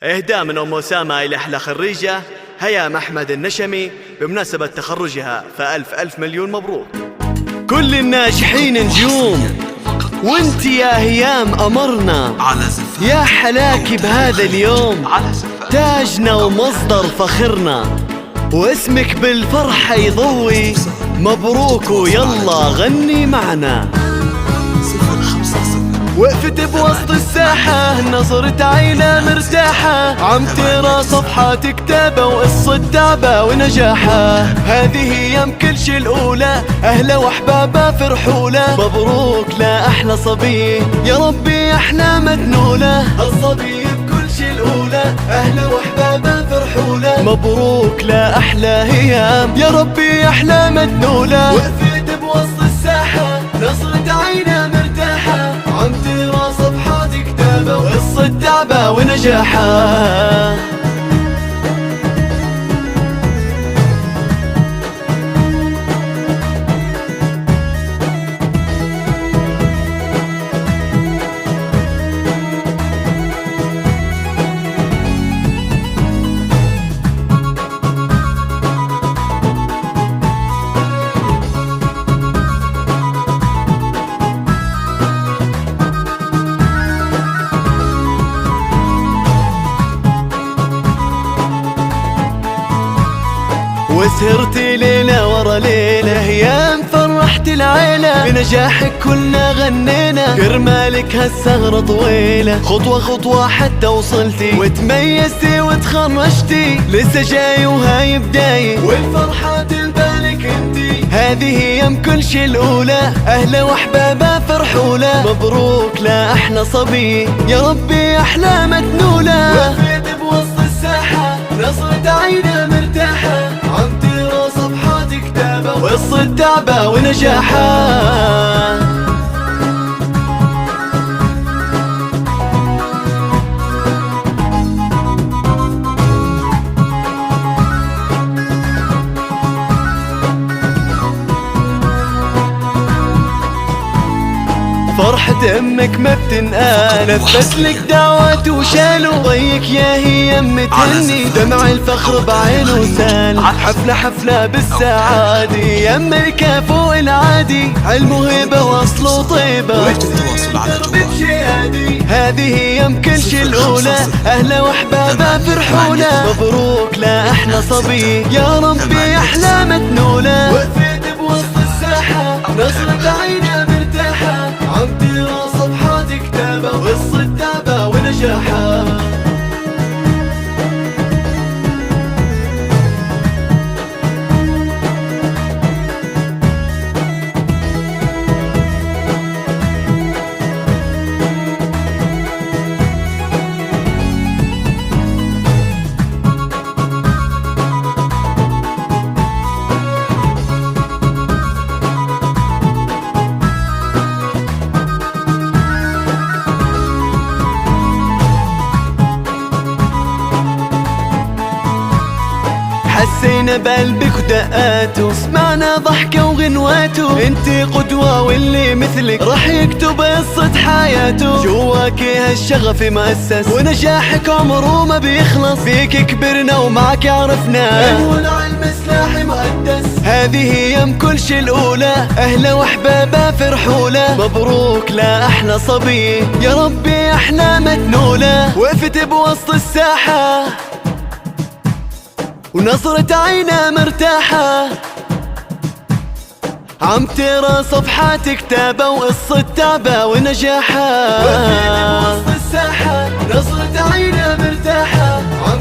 إهداء من أم أسامة إلى أحلى خريجة هيام أحمد النشمي بمناسبة تخرجها، فألف ألف مليون مبروك. كل الناجحين نجوم وانت يا هيام أمرنا، يا حلاكي بهذا اليوم تاجنا ومصدر فخرنا، واسمك بالفرحة يضوي، مبروك ويلا غني معنا. وقفت بوسط الساحة نظرت عينها مرتاحة، عم ترى صفحة كتابة وقصة تعبة ونجاحة. هذه ايام كل شي الأولى، أهلا وأحبابها فرحولة، مبروك لأحلى صبي يا ربي أحلامها تنولة. الصبي بكل شي الأولى، أهلا وأحبابها فرحولة، مبروك لأحلى هيام يا ربي أحلامها تنولة. وقفت بوسط الساحة نظرت عينها مرتاحة، عم ترى صفحات كتابة وقصة تعبة ونجاحها. وسهرتي ليلة ورا ليلة، هيام فرحت العيلة، بنجاحك كلنا غنينا، كرمالك هالسهرة طويلة، خطوة خطوة حتى وصلتي، وتميزتي وتخرجتي، لسه جاي وهاي بداية، والفرحة تلبالك انتي. هذه ايام كل شي الأولى، أهلا وأحبابها فرحولة، مبروك لأحلى صبي يا ربي أحلامها تنولة. وقفت بوسط الساحة نظرت عينها مرتاحة، عم ترى صفحات كتابة وقصة تعبة ونجاحها. فرحة امك ما بتنقال، نفسلك دعوات وشالوا، ضيك يا هي متهني، دمع الفخر بعينه سال، حفلة حفلة بالسعادة، يا ملكة فوق العادي، علم وهبة واصله طيبة، والتواصل على جوال. هذه ايام كل شي الأولى، أهلا وأحبابها فرحولة، مبروك لأحلى صبي يا ربي أحلامها تنولة. وقفت بوسط الساحة نظرت عينها مرتاحة، عم ترى صفحات كتابة وقصة تعبة ونجاحها. حسينا بقلبك ودقاته، سمعنا ضحكة وغنواته، انتي قدوة واللي مثلك رح يكتب قصة حياته، جواكي هالشغف مؤسس ونجاحك عمره ما بيخلص، فيك كبرنا ومعك عرفنا، والعلم سلاح مقدس. هذه ايام كل شي الأولى، أهلا وأحبابها فرحولة، مبروك لأحلى صبي يا ربي أحلامها تنولة. وقفت بوسط الساحة ونظرت عينها مرتاحة، عم ترى صفحات كتابة وقصة تعبة ونجاحها. وقفت بوسط الساحة نظرت عينها مرتاحة، عم